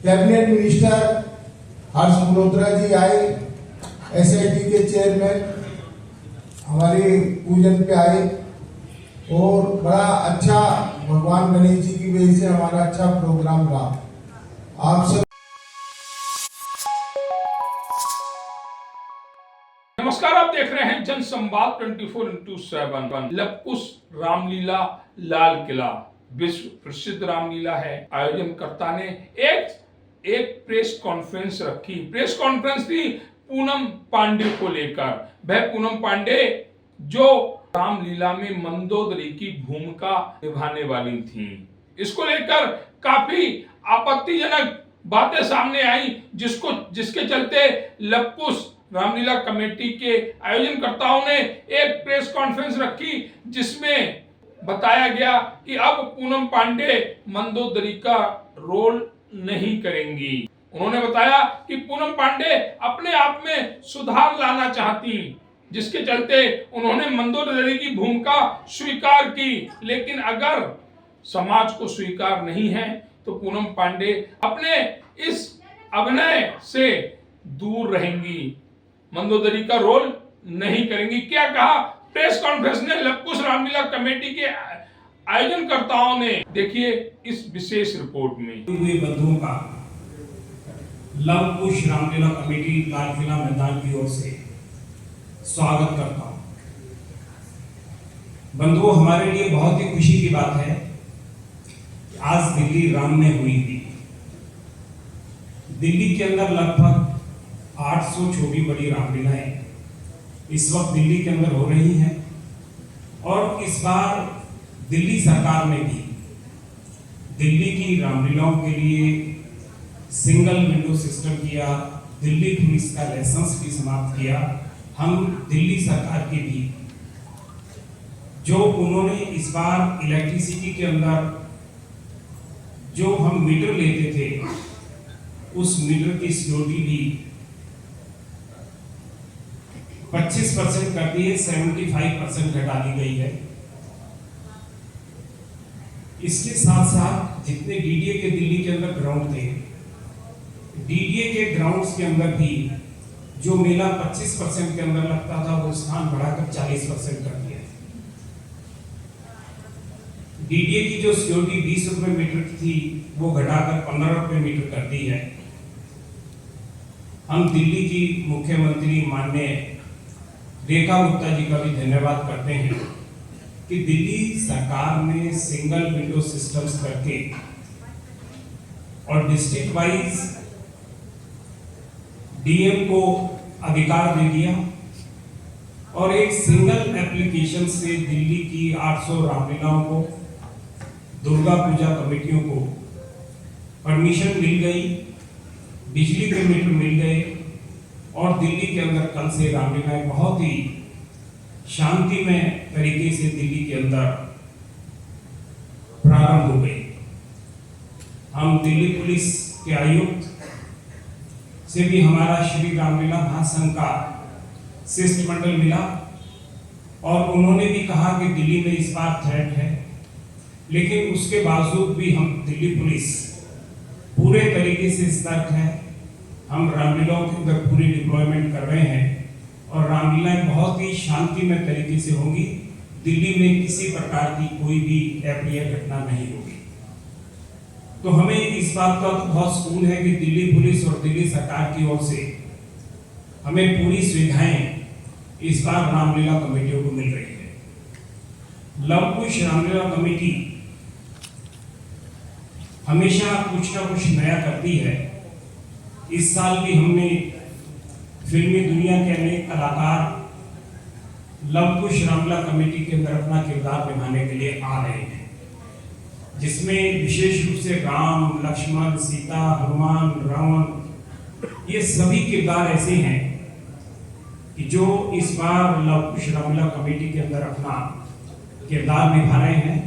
Cabinet minister हर्ष मल्होत्रा जी आए, SIT के chairman हमारे पूजन पे आए और बड़ा अच्छा भगवान गणेश जी की वजह से हमारा अच्छा प्रोग्राम रहा। आप सब नमस्कार, आप देख रहे हैं जनसंवाद 24x7। लवकुश रामलीला लाल किला विश्व प्रसिद्ध रामलीला है। आयोजनकर्ता ने एक प्रेस कॉन्फ्रेंस रखी। प्रेस कॉन्फ्रेंस थी पूनम पांडे को लेकर। वह पूनम पांडे जो रामलीला में मंदोदरी की भूमिका निभाने वाली थी, इसको लेकर काफी आपत्तिजनक बातें सामने आई, जिसके चलते लवकुश रामलीला कमेटी के आयोजनकर्ताओं ने एक प्रेस कॉन्फ्रेंस रखी, जिसमें बताया गया कि अब पूनम पांडे मंदोदरी का रोल नहीं करेंगी। उन्होंने बताया कि पूनम पांडे अपने आप में सुधार लाना चाहती, जिसके चलते उन्होंने मंदोदरी की भूमिका स्वीकार की। लेकिन अगर समाज को स्वीकार नहीं है तो पूनम पांडे अपने इस अभिनय से दूर रहेंगी, मंदोदरी का रोल नहीं करेंगी। क्या कहा प्रेस कॉन्फ्रेंस ने लवकुश रामलीला कमेटी के आयोजनकर्ताओं ने, देखिए इस विशेष रिपोर्ट में। हुए बंधुओं का लवकुश रामलीला कमेटी लाल किला मैदान की ओर से स्वागत करता हूं। बंधुओं, हमारे लिए बहुत ही खुशी की बात है कि आज दिल्ली राम में हुई थी। दिल्ली के अंदर लगभग 800 छोटी बड़ी रामलीलाएं इस वक्त दिल्ली के अंदर हो रही हैं और इस बार दिल्ली सरकार ने भी दिल्ली की रामलीलाओं के लिए सिंगल विंडो सिस्टम किया, दिल्ली पुलिस का लाइसेंस भी समाप्त किया। हम दिल्ली सरकार की भी जो उन्होंने इस बार इलेक्ट्रिसिटी के अंदर जो हम मीटर लेते थे, उस मीटर की सिक्योरिटी भी 25% कर दी है, 75% घटा दी गई है। इसके साथ साथ जितने डीडीए के दिल्ली के अंदर ग्राउंड थे, डीडीए के ग्राउंड्स के अंदर भी जो मेला 25% के अंदर लगता था, वो स्थान बढ़ाकर 40% कर दिया। डीडीए की जो सिक्योरिटी 20 रुपए मीटर थी, वो घटाकर 15 रुपए मीटर कर दी है। हम दिल्ली की मुख्यमंत्री माननीय रेखा गुप्ता जी का भी धन्यवाद करते हैं कि दिल्ली सरकार ने सिंगल विंडो सिस्टम्स करके और डिस्ट्रिक्ट वाइज डीएम को अधिकार दे दिया और एक सिंगल एप्लीकेशन से दिल्ली की 800 रामलीलाओं को, दुर्गा पूजा कमेटियों को परमिशन मिल गई, बिजली के मीटर मिल गए और दिल्ली के अंदर कल से रामलीलाएं बहुत ही शांतिमय तरीके से दिल्ली के अंदर प्रारंभ हो गई। हम दिल्ली पुलिस के आयुक्त से भी हमारा श्री रामलीला महासंघ का शिष्टमंडल मिला और उन्होंने भी कहा कि दिल्ली में इस बार थ्रेट है, लेकिन उसके बावजूद भी हम दिल्ली पुलिस पूरे तरीके से सतर्क है। हम रामलीलाओं के अंदर पूरी डिप्लॉयमेंट कर रहे हैं और रामलीलाएं बहुत ही शांतिमय तरीके से होंगी। दिल्ली में किसी प्रकार की कोई भी अप्रिय घटना नहीं होगी। तो हमें इस बात का तो बहुत सुकून है कि दिल्ली पुलिस और दिल्ली सरकार की ओर से हमें पूरी सुविधाएं इस बार रामलीला कमेटियों को मिल रही है। लवकुश रामलीला कमेटी हमेशा कुछ ना कुछ नया करती है। इस साल भी हमने फिल्मी दुनिया के अनेक कलाकार लवकुश रामलीला कमेटी के अंदर अपना किरदार निभाने के लिए आ रहे हैं, जिसमें विशेष रूप से राम, लक्ष्मण, सीता, हनुमान, रावण, ये सभी किरदार ऐसे हैं कि जो इस बार लवकुश रामलीला कमेटी के अंदर अपना किरदार निभा रहे हैं।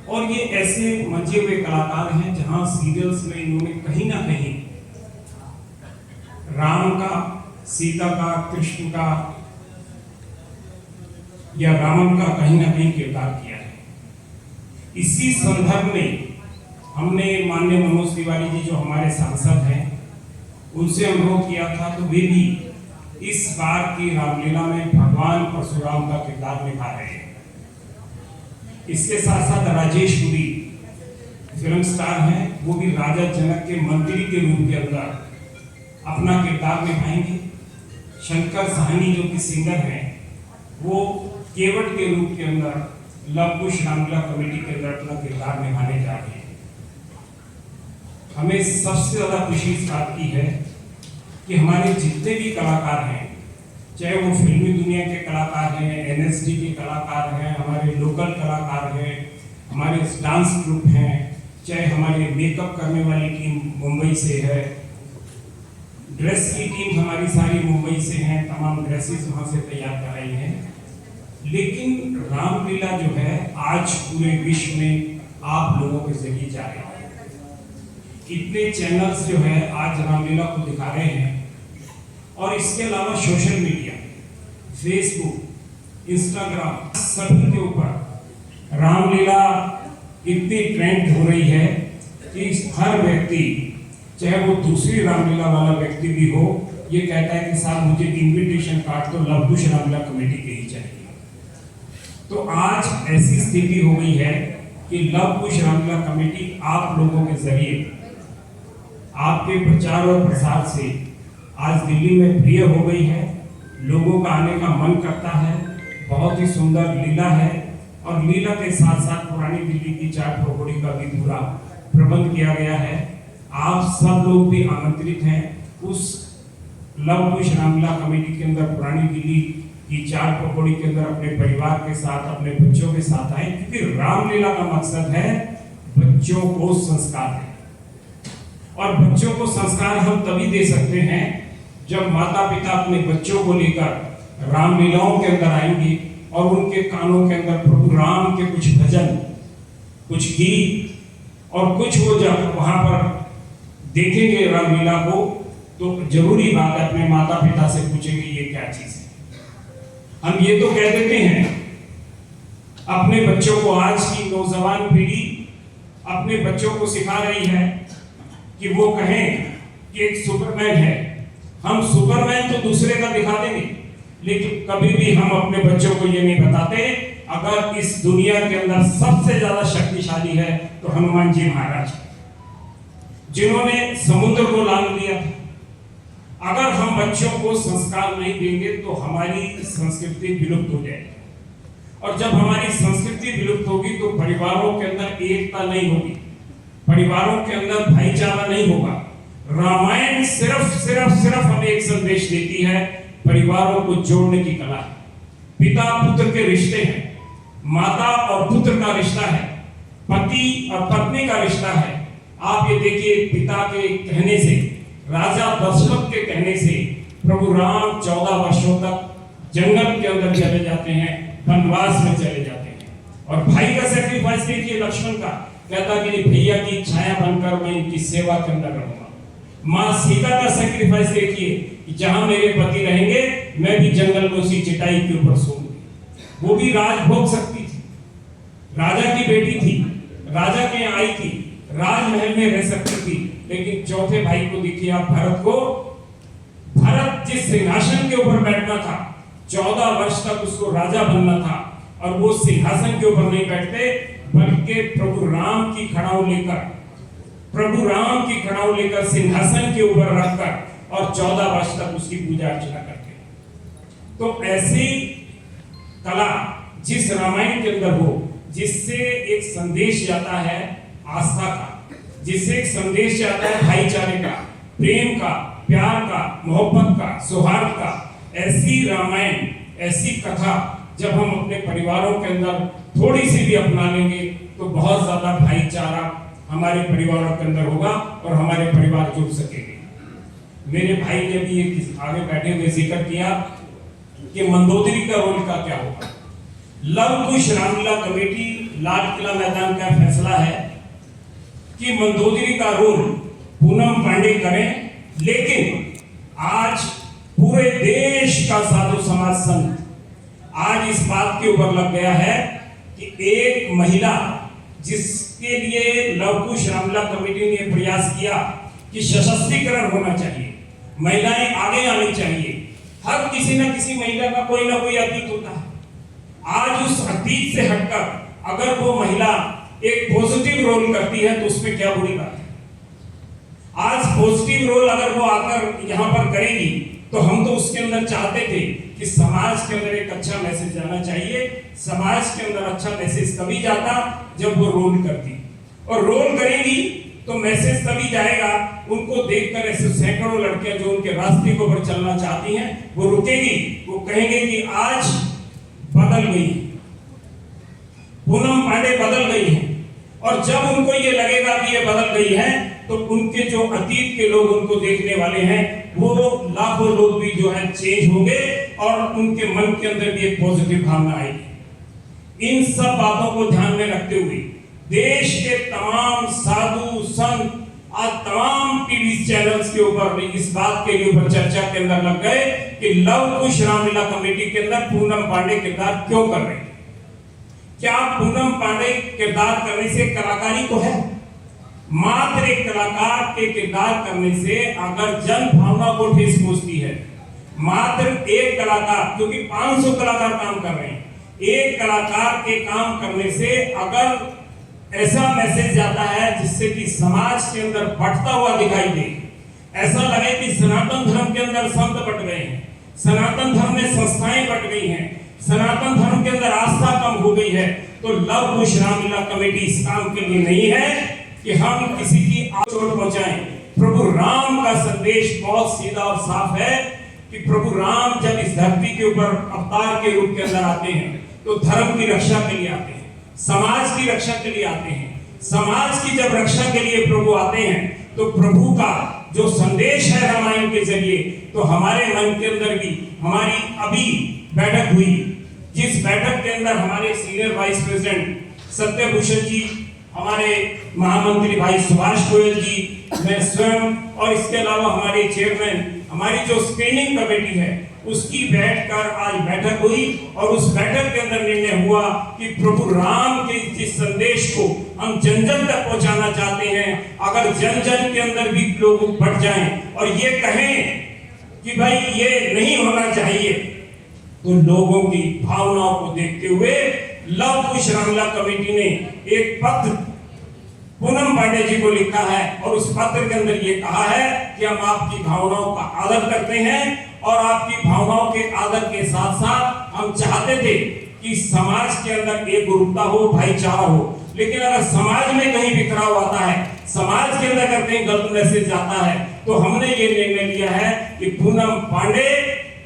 और ये ऐसे मंचे हुए कलाकार हैं जहां सीरियल्स में इन्होंने कहीं ना कहीं राम का, सीता का, कृष्ण का या रावण का कहीं ना कहीं किरदार किया है। इसी संदर्भ में हमने माननीय मनोज तिवारी जी जो हमारे सांसद हैं उनसे अनुरोध किया था, तो वे भी इस बार की रामलीला में भगवान परशुराम का किरदार निभा रहे हैं। इसके साथ साथ राजेश पुरी फिल्म स्टार हैं, वो भी राजा जनक के मंत्री के रूप के अंदर अपना किरदार निभाएंगे। शंकर साहनी जो कि सिंगर हैं, वो केवट के रूप के अंदर लव कुश रामलीला कमेटी के अंदर अपना किरदार निभाने जा रहे हैं। हमें सबसे ज्यादा खुशी इस बात की है कि हमारे जितने भी कलाकार हैं, चाहे वो फिल्मी दुनिया के कलाकार हैं, एनएसडी के कलाकार हैं, हमारे लोकल कलाकार हैं, हमारे डांस ग्रुप हैं, चाहे हमारे मेकअप करने वाली टीम मुंबई से है, ड्रेस की टीम हमारी सारी मुंबई से हैं, तमाम ड्रेसेस वहाँ से तैयार कराई हैं। लेकिन रामलीला जो है आज पूरे विश्व में आप लोगों के जरिए जा रही है। इतने चैनल्स जो है आज रामलीला को दिखा रहे हैं, और इसके अलावा सोशल मीडिया, फेसबुक, इंस्टाग्राम, सभी के ऊपर रामलीला इतनी ट्रेंड हो रही है कि हर व्यक्ति, चाहे वो दूसरी रामलीला वाला व्यक्ति भी हो, ये कहता है कि साहब मुझे इनविटेशन कार्ड तो लव कुश रामलीला कमेटी के ही चाहिए। तो आज ऐसी स्थिति हो गई है कि लव कुश रामलीला कमेटी आप लोगों के जरिए, आपके प्रचार और प्रसार से आज दिल्ली में प्रिय हो गई है। लोगों का आने का मन करता है। बहुत ही सुंदर लीला है, और लीला के साथ साथ पुरानी दिल्ली की चाट पकौड़ी का भी पूरा प्रबंध किया गया है। आप सब लोग भी आमंत्रित हैं उस लव कुश रामलीला कमेटी के अंदर पुरानी दिल्ली की चाट पकौड़ी के अंदर अपने परिवार के साथ, अपने बच्चों के साथ आए, क्योंकि रामलीला का मकसद है बच्चों को संस्कार है। और बच्चों को संस्कार हम तभी दे सकते हैं जब माता पिता अपने बच्चों को लेकर रामलीलाओं के अंदर आएंगे और उनके कानों के अंदर प्रभु राम के कुछ भजन, कुछ गीत और कुछ वो जब वहां पर देखेंगे रामलीला को, तो जरूरी बात है अपने माता पिता से पूछेंगे ये क्या चीज है। हम ये तो कह देते हैं अपने बच्चों को, आज की नौजवान पीढ़ी अपने बच्चों को सिखा रही है कि वो कहें कि एक सुपरमैन है। हम सुपरमैन तो दूसरे का दिखा देंगे, लेकिन कभी भी हम अपने बच्चों को ये नहीं बताते अगर इस दुनिया के अंदर सबसे ज्यादा शक्तिशाली है तो हनुमान जी महाराज, जिन्होंने समुद्र को लांघ लिया। अगर हम बच्चों को संस्कार नहीं देंगे तो हमारी संस्कृति विलुप्त हो जाएगी, और जब हमारी संस्कृति विलुप्त होगी तो परिवारों के अंदर एकता नहीं होगी, परिवारों के अंदर भाईचारा नहीं होगा। रामायण सिर्फ हमें एक संदेश देती है, परिवारों को जोड़ने की कला है। पिता पुत्र के रिश्ते हैं, माता और पुत्र का रिश्ता है, पति और पत्नी का रिश्ता है। आप ये देखिए, पिता के कहने से, राजा दशरथ के कहने से प्रभु राम 14 वर्षों तक जंगल के अंदर चले जाते हैं, वनवास में चले जाते हैं। और भाई का सैक्रिफाइस देखिए लक्ष्मण का, कहता कि भैया की छाया बनकर मैं इनकी सेवा के अंदर रहूंगा। माँ सीता का सैक्रिफाइस देखिए कि जहां मेरे पति रहेंगे मैं भी जंगल में उसी चटाई के ऊपर सोऊंगी। वो भी राज भोग सकती थी, राजा की बेटी थी, राजा के यहाँ आई थी, राजमहल में रह सकती थी। लेकिन चौथे भाई को देखिए आप, भरत को, भरत जिस सिंहासन के ऊपर बैठना था, 14 वर्ष तक उसको राजा बनना था, और वो सिंहासन के ऊपर नहीं बैठते बल्कि प्रभु राम की खड़ाऊ लेकर सिंहासन के ऊपर रखकर और 14 वर्ष तक उसकी पूजा अर्चना करते। तो ऐसी कला जिस रामायण के अंदर हो, जिससे एक संदेश जाता है आस्था का, जिससे एक संदेश जाता है भाईचारे का, प्रेम का, प्यार का, मोहब्बत का, सौहार्द का, ऐसी रामायण, ऐसी कथा जब हम अपने परिवारों के अंदर थोड़ी सी भी अपना लेंगे तो बहुत ज्यादा भाईचारा हमारे परिवारों के अंदर होगा और हमारे परिवार जुड़ सकेंगे। मेरे भाई ने भी एक आगे बैठे हुए जिक्र किया कि मंदोदरी का रोल का क्या होगा। लव कुश रामलीला कमेटी लाल किला मैदान का फैसला है कि मंदोदरी का रोल पूनम पांडे करें, लेकिन आज पूरे देश का साधु समाज संघ आज इस बात के ऊपर लग गया है कि एक महिला जिस इसके लिए लव कुश रामलीला कमेटी ने प्रयास किया कि सशक्तिकरण होना चाहिए, महिलाएं आगे आनी चाहिए। हर किसी न किसी महिला का कोई ना कोई अतीत होता है। आज उस अतीत से हटकर अगर वो महिला एक पॉजिटिव रोल करती है तो उसमें क्या बुरी बात है। आज पॉजिटिव रोल अगर वो आकर यहाँ पर करेगी तो हम तो उसके अंदर चाहते थे कि समाज के अंदर एक अच्छा मैसेज जाना चाहिए। समाज के अंदर अच्छा मैसेज तभी जाता जब वो रोल करती, और रोल करेगी तो मैसेज तभी जाएगा। उनको देखकर ऐसे सैकड़ों लड़कियां जो उनके रास्ते को पर चलना चाहती हैं वो रुकेगी, वो कहेंगे कि आज बदल गई, पूनम पांडे बदल गई है। और जब उनको ये लगेगा कि ये बदल गई है तो उनके जो अतीत के लोग उनको देखने वाले हैं वो लाखों लोग भी जो है चेंज होंगे और उनके मन के अंदर भी एक पॉजिटिव भावना आएगी। इन सब बातों को ध्यान में रखते हुए देश के तमाम साधु संत आज तमाम टीवी चैनल्स के ऊपर इस बात के ऊपर चर्चा के अंदर लग गए कि लव कुश रामलीला कमेटी के अंदर पूनम पांडे किरदार क्यों कर रहे हैं। क्या पूनम पांडे किरदार करने से कलाकारी तो है? मात्र एक कलाकार के किरदार करने से अगर जन भावना को ठेस पहुंचती है, मात्र एक कलाकार, क्योंकि 500 कलाकार काम कर रहे हैं, एक कलाकार के काम करने से अगर ऐसा मैसेज जाता है जिससे कि समाज के अंदर बढ़ता हुआ दिखाई दे, ऐसा लगे कि सनातन धर्म के अंदर संत बट गए हैं, सनातन धर्म में संस्थाएं बट गई हैं, सनातन धर्म के अंदर आस्था कम हो गई है, तो लव कुश रामलीला कमेटी इस काम के लिए नहीं है कि हम किसी की चोट पहुंचाएं। प्रभु राम का संदेश बहुत सीधा और साफ है कि प्रभु राम जब इस धरती के ऊपर अवतार के रूप के अंदर आते हैं तो धर्म की रक्षा के लिए आते हैं, समाज की रक्षा के लिए आते हैं। समाज की जब रक्षा के लिए प्रभु आते हैं तो प्रभु का जो संदेश है रामायण के जरिए, तो हमारे मन के अंदर भी हमारी अभी बैठक हुई, जिस बैठक के अंदर हमारे सीनियर वाइस प्रेसिडेंट सत्यभूषण जी, हमारे महामंत्री भाई सुभाष गोयल जी, मैं स्वयं और इसके अलावा हमारे चेयरमैन, हमारी जो स्क्रीनिंग कमेटी है उसकी बैठकर आज बैठक हुई और उस बैठक के अंदर निर्णय हुआ कि प्रभु राम के जिस संदेश को हम जन जन तक पहुंचाना चाहते हैं, अगर जन जन के अंदर भी लोग बढ़ जाएं और ये कहें कि भाई ये नहीं होना चाहिए, तो लोगों की भावनाओं को देखते हुए लव कुश रामलीला कमेटी ने एक पत्र पूनम पांडे जी को लिखा है और उस पत्र के अंदर ये कहा है कि हम आपकी भावनाओं का आदर करते हैं और आपकी भावनाओं के आदर के साथ साथ हम चाहते थे कि समाज के अंदर एक एकता हो, भाईचारा हो। लेकिन अगर समाज में कहीं बिखराव आता है, समाज के अंदर अगर कहीं गलत मैसेज जाता है, तो हमने ये निर्णय लिया है कि पूनम पांडे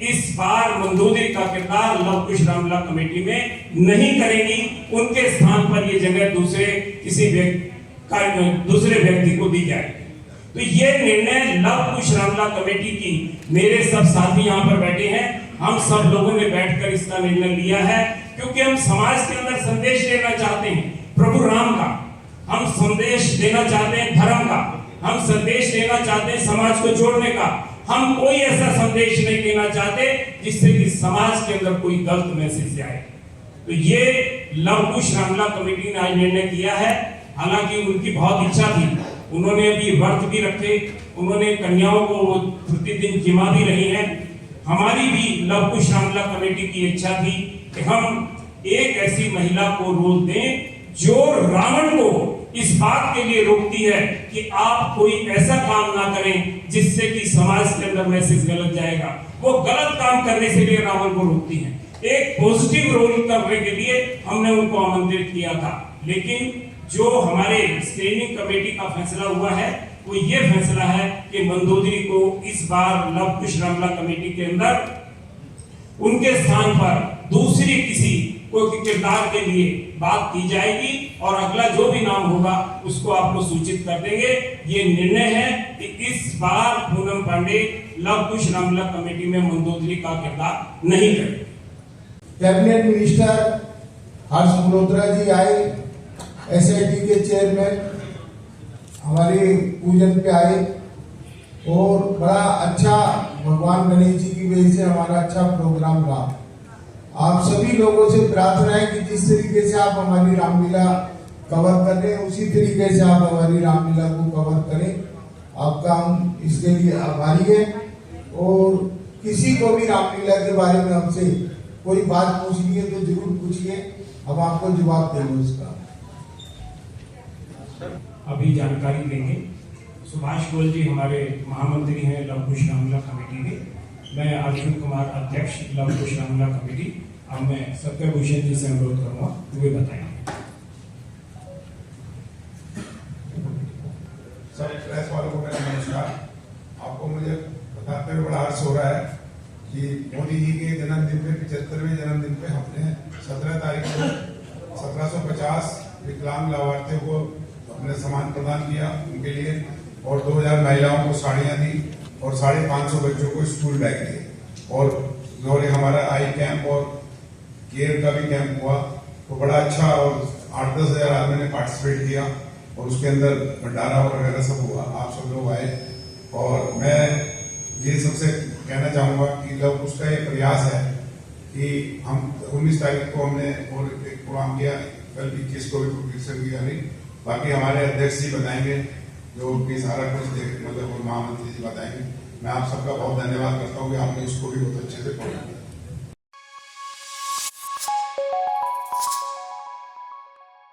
इस बार मंदोदरी का किरदार लव कुश रामलीला कमेटी में नहीं करेंगी। उनके स्थान पर ये जगह दूसरे व्यक्ति को दी जाएगी। तो ये निर्णय लव कुश रामलीला कमेटी की, मेरे सब साथी यहाँ पर बैठे हैं, हम सब लोगों ने बैठकर इसका निर्णय लिया है, क्योंकि हम समाज के अंदर संदेश देना चाहते हैं प्रभु राम का, हम संदेश देना चाहते हैं धर्म का, हम संदेश देना चाहते हैं समाज को जोड़ने का। हम कोई ऐसा संदेश नहीं देना चाहते जिससे कि समाज के अंदर कोई गलत मैसेज जाए। तो ये लव कुश रामलीला कमेटी ने आज निर्णय किया है। हालांकि उनकी बहुत इच्छा थी, उन्होंने अभी व्रत भी रखे, उन्होंने कन्याओं को प्रतिदिन जिमा भी रही हैं। हमारी भी लव कुश रामलीला कमेटी की इच्छा थी कि हम एक ऐसी महिला को रोल दें जो रावण को इस बात के लिए रोकती है कि आप कोई ऐसा काम ना करें जिससे कि समाज के अंदर मैसेज गलत जाएगा। वो गलत काम करने से लिए रावण को रोकती है। एक पॉजिटिव रोल करने के लिए हमने उनको आमंत्रित किया था, लेकिन जो हमारे स्क्रीनिंग कमेटी का फैसला हुआ है वो ये फैसला है कि मंदोदरी को इस बार लव कुश रामलीला कमेटी के अंदर उनके स्थान पर दूसरी किसी को किरदार के लिए बात की जाएगी और अगला जो भी नाम होगा उसको आपको सूचित कर देंगे। ये निर्णय है कि इस बार पूनम पांडे लव कुश रामलीला कमेटी में मंदोदरी का किरदार नहीं करेंगे। कैबिनेट मिनिस्टर हर्ष मल्होत्रा जी आए, एसआईटी के चेयरमैन हमारे पूजन पे आए और बड़ा अच्छा भगवान गणेश जी की वजह से हमारा अच्छा प्रोग्राम रहा। आप सभी लोगों से प्रार्थना है कि जिस तरीके से आप हमारी रामलीला कवर कर रहे हैं, उसी तरीके से आप हमारी रामलीला को कवर करें। आपका हम इसके लिए आभारी है। और किसी को भी रामलीला के बारे में हमसे कोई बात पूछनी है तो जरूर पूछिए, हम आपको जवाब देंगे उसका। अभी जानकारी देंगे सुभाष गोयल जी, हमारे महामंत्री हैं लव कुश रामलीला कमेटी के। मैं अर्जुन कुमार, अध्यक्ष लव कुश रामलीला कमेटी। अब मैं सत्यभूषण जी से अनुरोध करूंगा वे बताएंगे। सब प्रेस वालों को मेरा नमस्कार। आपको मुझे बताते हुए बड़ा हर्ष हो रहा है कि मोदी जी के जन्मदिन पे 75वें जन्मदिन पे हमने 17 तारीख को 1750 विकलांग लाभार्थियों को अपने सामान प्रदान किया उनके लिए, और 2000 महिलाओं को साड़ियां दी और 550 बच्चों को स्कूल बैग दिए। और हमारा आई कैंप और केयर का भी कैंप हुआ, तो बड़ा अच्छा, और 8-10 हजार आदमी ने पार्टिसिपेट किया और उसके अंदर भंडारा वगैरह सब हुआ। आप सब लोग आए, और मैं ये सबसे कहना चाहूंगा कि लव कुश का ये प्रयास है कि हम 19 तारीख को हमने और एक प्रोग्राम किया, कल 21 को भी प्रोटेक्शन किया। नहीं, बाकी हमारे अध्यक्ष जी बताएंगे जो कि सारा कुछ मतलब महामंत्री जी बताएंगे। मैं आप सबका बहुत धन्यवाद करता हूँ कि आपने इसको भी बहुत अच्छे से पढ़ा।